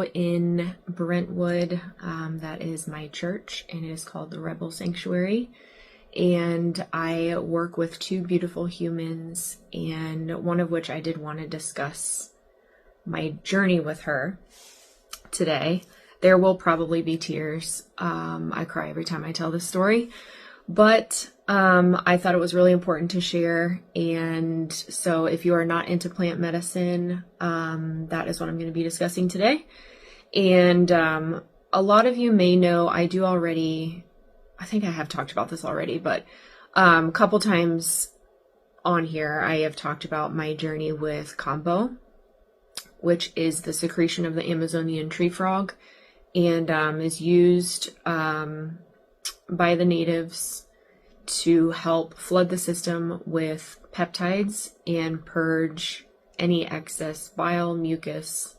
in Brentwood. That is my church, and it is called the Rebel Sanctuary. And I work with two beautiful humans, and one of which I did want to discuss my journey with her today. There will probably be tears. I cry every time I tell this story, but I thought it was really important to share. And so if you are not into plant medicine, that is what I'm going to be discussing today. And a lot of you may know, I think I have talked about this already, but a couple times on here, I have talked about my journey with kambo, which is the secretion of the Amazonian tree frog, and is used by the natives to help flood the system with peptides and purge any excess bile, mucus,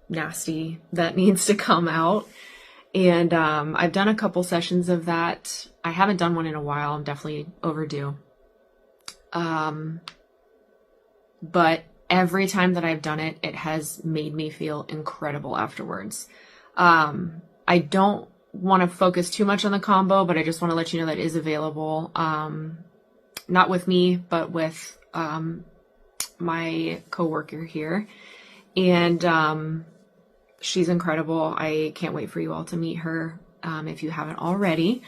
nasty that needs to come out. And I've done a couple sessions of that. I haven't done one in a while. I'm definitely overdue. But every time that I've done it, it has made me feel incredible afterwards. I don't want to focus too much on the combo, but I just want to let you know that is available. Not with me, but with my coworker here. And she's incredible. I can't wait for you all to meet her if you haven't already.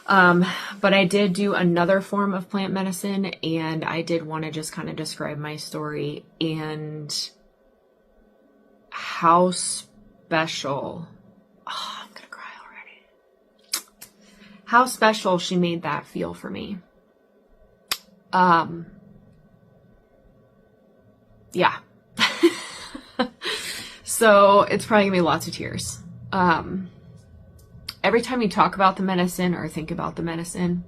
But I did do another form of plant medicine, and I did want to just kind of describe my story and how special, I'm going to cry already, how special she made that feel for me. Yeah. So it's probably gonna be lots of tears. Every time you talk about the medicine or think about the medicine,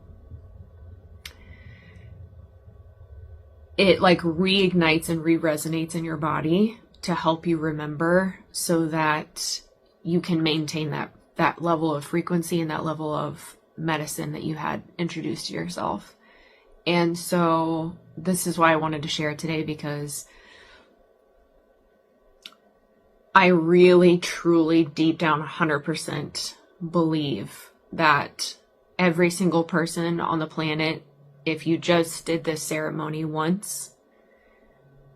it like reignites and re-resonates in your body to help you remember, so that you can maintain that level of frequency and that level of medicine that you had introduced to yourself. And so this is why I wanted to share it today, because I really, truly, deep down, 100% believe that every single person on the planet, if you just did this ceremony once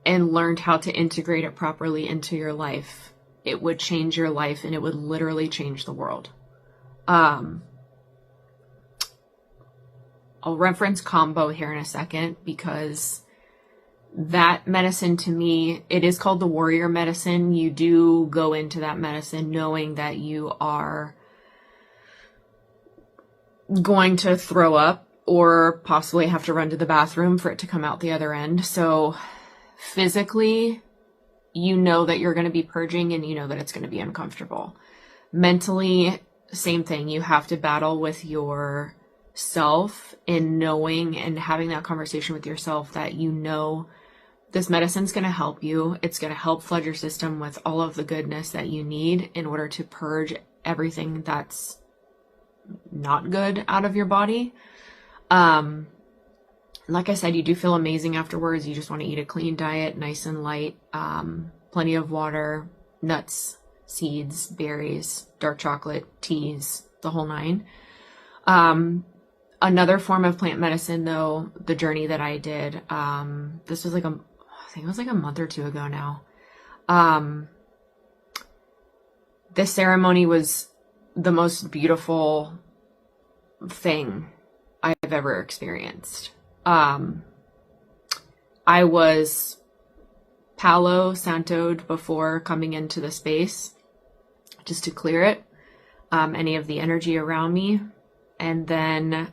and learned how to integrate it properly into your life, it would change your life, and it would literally change the world. I'll reference kambo here in a second, because that medicine, to me, it is called the warrior medicine. You do go into that medicine knowing that you are going to throw up or possibly have to run to the bathroom for it to come out the other end. So physically, you know that you're going to be purging, and you know that it's going to be uncomfortable. Mentally, same thing. You have to battle with yourself in knowing and having that conversation with yourself that you know this medicine's going to help you. It's going to help flood your system with all of the goodness that you need in order to purge everything that's not good out of your body. Like I said, you do feel amazing afterwards. You just want to eat a clean diet, nice and light, plenty of water, nuts, seeds, berries, dark chocolate, teas, the whole nine. Another form of plant medicine, though, the journey that I did, this was I think it was like a month or two ago now. This ceremony was the most beautiful thing I've ever experienced. I was Palo Santo'd before coming into the space, just to clear it, any of the energy around me. And then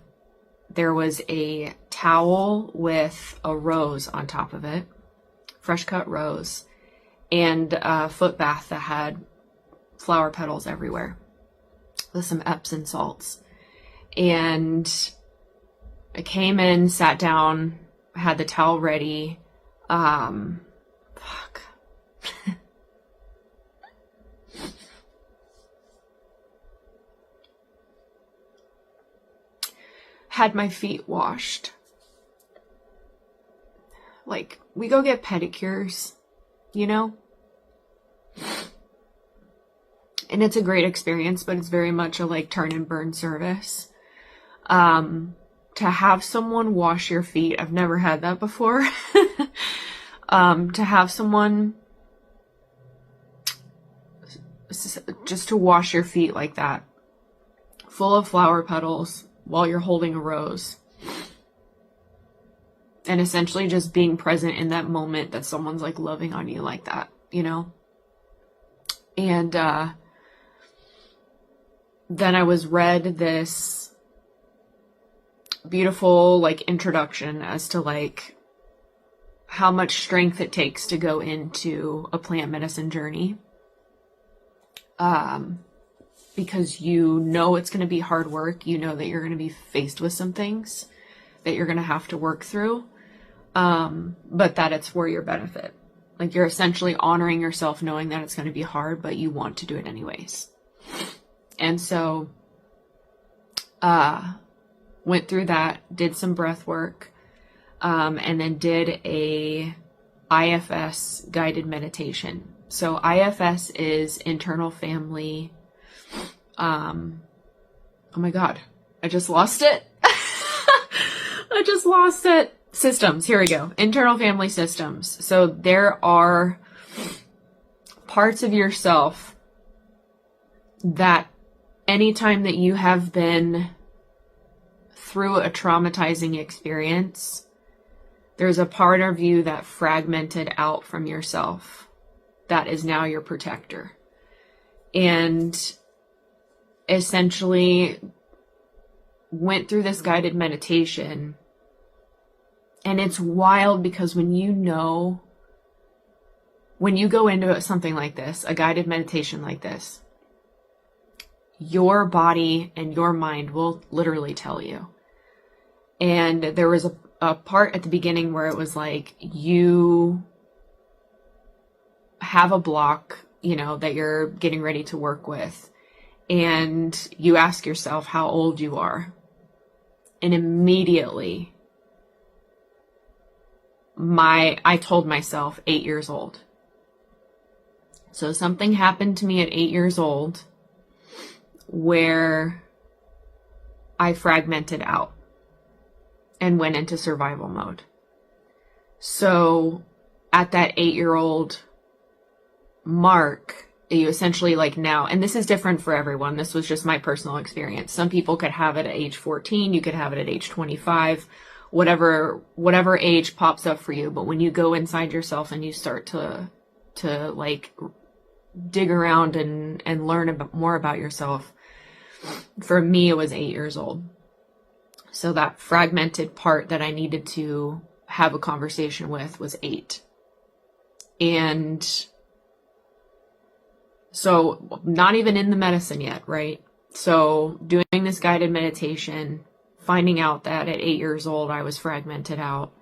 there was a towel with a rose on top of it, fresh cut rose, and a foot bath that had flower petals everywhere with some Epsom salts. And I came in, sat down, had the towel ready. Had my feet washed. Like, we go get pedicures, you know? And it's a great experience, but it's very much a like turn and burn service. To have someone wash your feet, I've never had that before. To have someone just to wash your feet like that, full of flower petals while you're holding a rose. And essentially just being present in that moment that someone's like loving on you like that, you know? And then I was read this beautiful like introduction as to like how much strength it takes to go into a plant medicine journey. Because you know it's going to be hard work. You know that you're going to be faced with some things that you're going to have to work through. But that it's for your benefit. Like you're essentially honoring yourself knowing that it's going to be hard, but you want to do it anyways. And so, went through that, did some breath work, and then did a IFS guided meditation. So IFS is internal family. Oh my God, I just lost it. I just lost it. Systems. Here we go. Internal family systems. So there are parts of yourself that anytime that you have been through a traumatizing experience, there's a part of you that fragmented out from yourself that is now your protector. And essentially went through this guided meditation. And it's wild because when you go into something like this, a guided meditation like this, your body and your mind will literally tell you. And there was a part at the beginning where it was like, you have a block, you know, that you're getting ready to work with. And you ask yourself how old you are. And immediately, I told myself 8 years old. So something happened to me at 8 years old where I fragmented out and went into survival mode. So at that 8-year-old mark, you essentially like now, and this is different for everyone. This was just my personal experience. Some people could have it at age 14. You could have it at age 25. Whatever age pops up for you. But when you go inside yourself and you start to like dig around and learn more about yourself, for me, it was 8 years old. So that fragmented part that I needed to have a conversation with was 8. And so not even in the medicine yet, right? So doing this guided meditation, finding out that at 8 years old, I was fragmented out,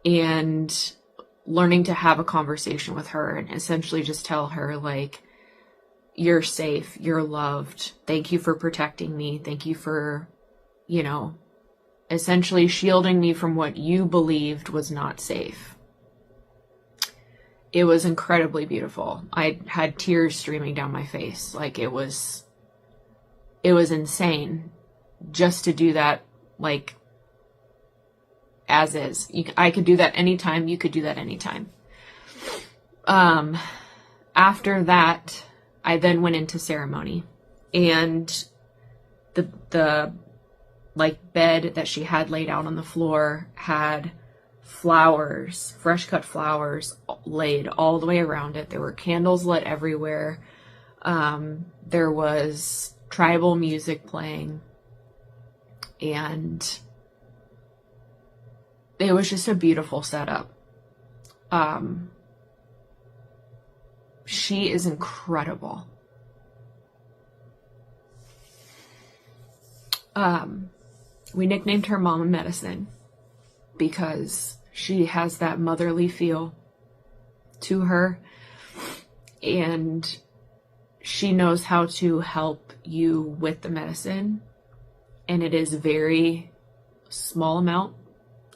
and learning to have a conversation with her and essentially just tell her, like, you're safe, you're loved. Thank you for protecting me. Thank you for, you know, essentially shielding me from what you believed was not safe. It was incredibly beautiful. I had tears streaming down my face. Like it was insane just to do that. Like, as is. I could do that anytime. You could do that anytime. After that, I then went into ceremony. And the like bed that she had laid out on the floor had flowers, fresh cut flowers laid all the way around it. There were candles lit everywhere. There was tribal music playing. And it was just a beautiful setup. She is incredible. We nicknamed her Mama Medicine because she has that motherly feel to her, and she knows how to help you with the medicine. And it is very small amount.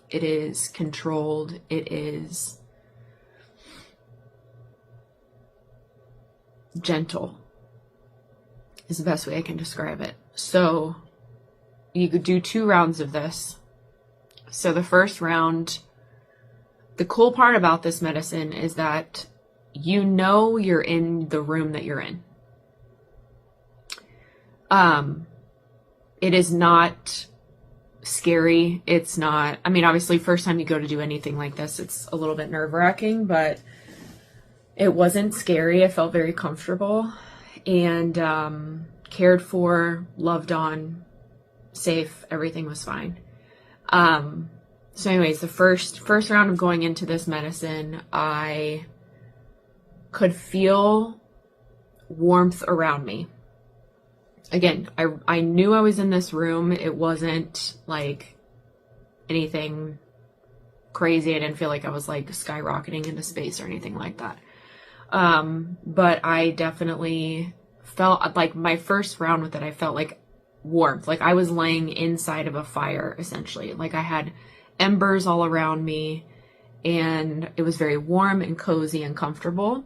It is controlled. It is gentle. is the best way I can describe it. So you could do 2 rounds of this. So the first round, the cool part about this medicine is that you know you're in the room that you're in. It is not scary. It's not, I mean, obviously first time you go to do anything like this, it's a little bit nerve-wracking, but it wasn't scary. I felt very comfortable and cared for, loved on, safe. Everything was fine. So anyways, the first round of going into this medicine, I could feel warmth around me. Again, I knew I was in this room. It wasn't like anything crazy. I didn't feel like I was like skyrocketing into space or anything like that. But I definitely felt like my first round with it, I felt like warmth. Like I was laying inside of a fire, essentially. Like I had embers all around me and it was very warm and cozy and comfortable.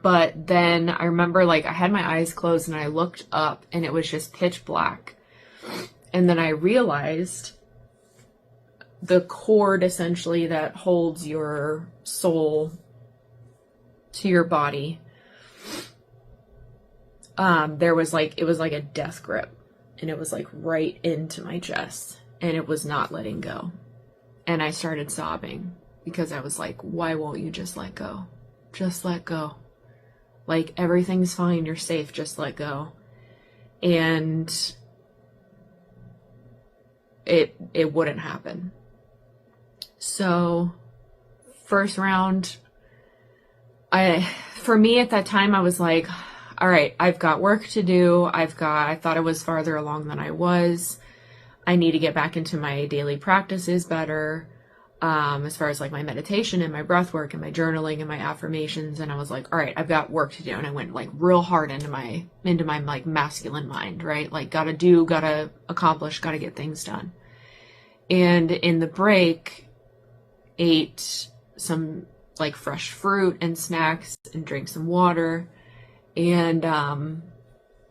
But then I remember like I had my eyes closed and I looked up and it was just pitch black. And then I realized the cord essentially that holds your soul to your body. There was like, it was like a death grip and it was like right into my chest and it was not letting go. And I started sobbing because I was like, why won't you just let go? Just let go. Like everything's fine. You're safe. Just let go. And it wouldn't happen. So first round, for me at that time, I was like, all right, I've got work to do. I thought I was farther along than I was. I need to get back into my daily practices better. As far as like my meditation and my breath work and my journaling and my affirmations. And I was like, all right, I've got work to do. And I went like real hard into my like masculine mind, right? Like gotta do, gotta accomplish, gotta get things done. And in the break, ate some like fresh fruit and snacks and drank some water. And,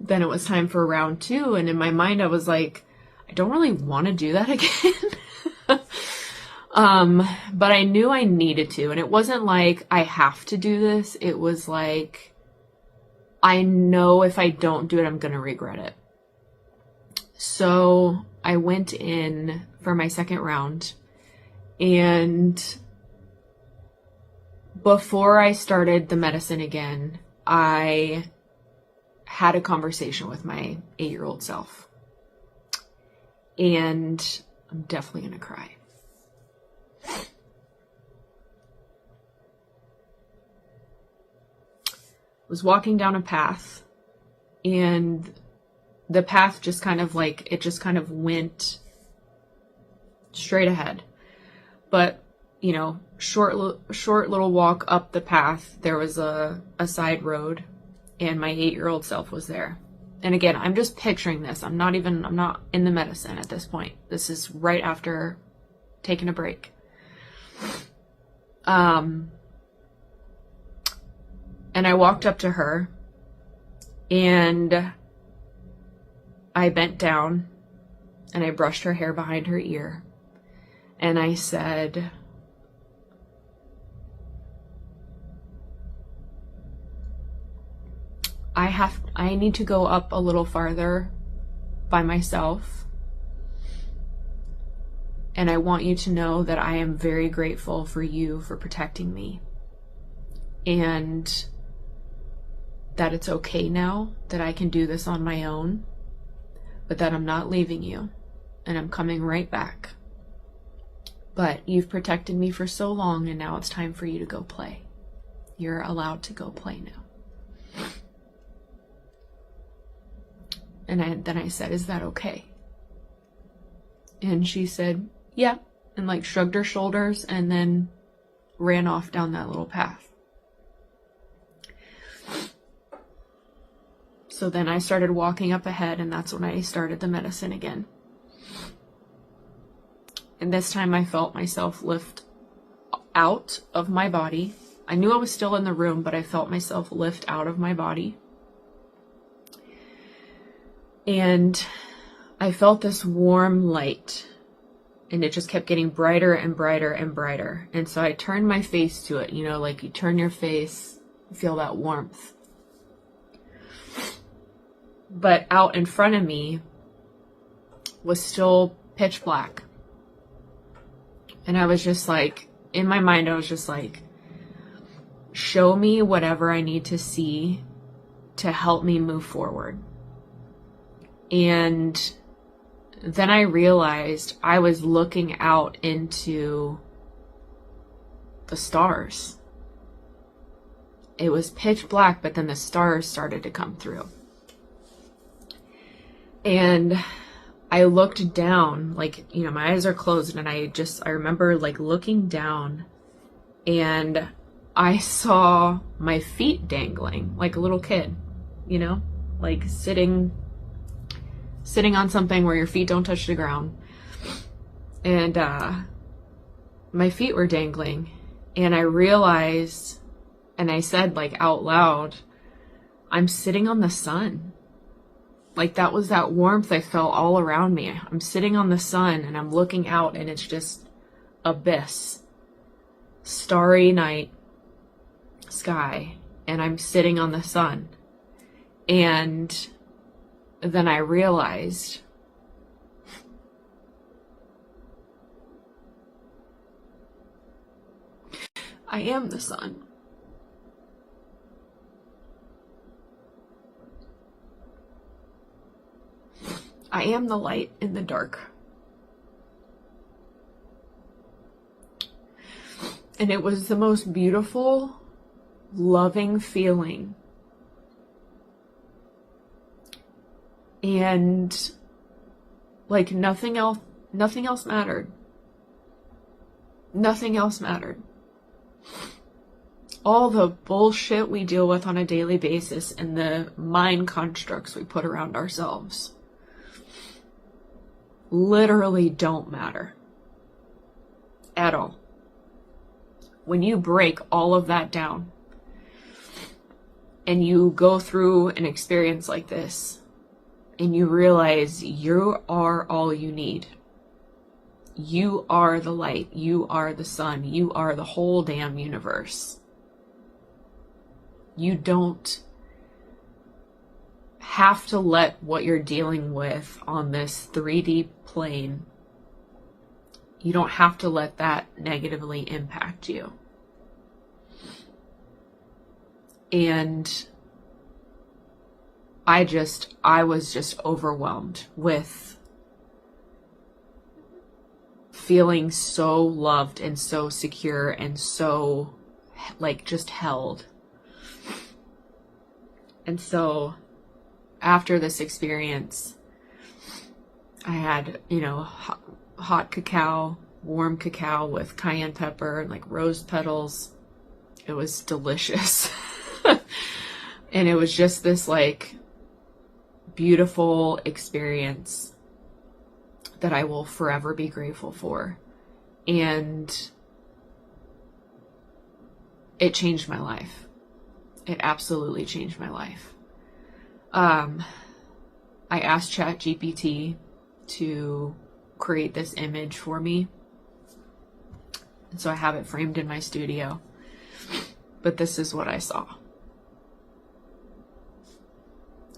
then it was time for round 2. And in my mind, I was like, I don't really want to do that again. But I knew I needed to, and it wasn't like I have to do this. It was like, I know if I don't do it, I'm going to regret it. So I went in for my second round, and before I started the medicine again, I had a conversation with my 8-year-old self, and I'm definitely going to cry. Was walking down a path, and the path just kind of like, it just kind of went straight ahead. But, you know, short little walk up the path, there was a side road, and my 8-year-old self was there. And again, I'm just picturing this. I'm not in the medicine at this point. This is right after taking a break. And I walked up to her and I bent down and I brushed her hair behind her ear and I said, I need to go up a little farther by myself. And I want you to know that I am very grateful for you for protecting me. And that it's okay now, that I can do this on my own, but that I'm not leaving you and I'm coming right back. But you've protected me for so long and now it's time for you to go play. You're allowed to go play now. And then I said, is that okay? And she said, yeah, and like shrugged her shoulders and then ran off down that little path. So then I started walking up ahead, and that's when I started the medicine again. And this time I felt myself lift out of my body I knew I was still in the room, but I felt myself lift out of my body. And I felt this warm light, and it just kept getting brighter and brighter and brighter. And so I turned my face to it, like you turn your face, you feel that warmth. But out in front of me was still pitch black. And I was just like, in my mind, I was just like, show me whatever I need to see to help me move forward. And then I realized I was looking out into the stars. It was pitch black, but then the stars started to come through. And I looked down, like, my eyes are closed, and I remember like looking down, and I saw my feet dangling like a little kid, like sitting on something where your feet don't touch the ground. And my feet were dangling, and I realized, and I said like out loud, I'm sitting on the sun. Like that was that warmth I felt all around me. I'm sitting on the sun and I'm looking out, and it's just abyss, starry night sky, and I'm sitting on the sun. And then I realized I am the sun. I am the light in the dark. And it was the most beautiful, loving feeling. And like nothing else mattered. Nothing else mattered. All the bullshit we deal with on a daily basis and the mind constructs we put around ourselves literally don't matter at all. When you break all of that down and you go through an experience like this and you realize you are all you need. You are the light. You are the sun. You are the whole damn universe. You don't have to let what you're dealing with on this 3D plane, you don't have to let that negatively impact you. And I was just overwhelmed with feeling so loved and so secure and so like just held. And so after this experience, I had, hot cacao, warm cacao with cayenne pepper and like rose petals. It was delicious. And it was just this like beautiful experience that I will forever be grateful for. And it changed my life. It absolutely changed my life. I asked ChatGPT to create this image for me. And so I have it framed in my studio. But this is what I saw.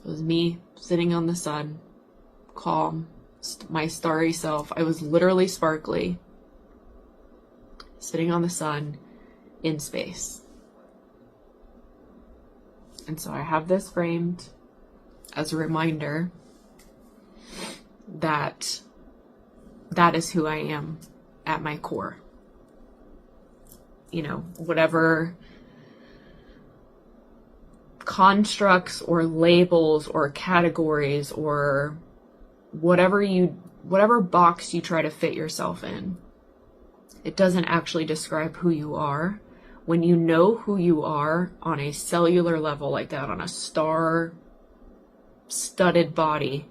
It was me sitting on the sun, calm, my starry self. I was literally sparkly, sitting on the sun in space. And so I have this framed as a reminder that that is who I am at my core. Whatever constructs or labels or categories or whatever box you try to fit yourself in, it doesn't actually describe who you are. When you know who you are on a cellular level like that, on a star-studded body,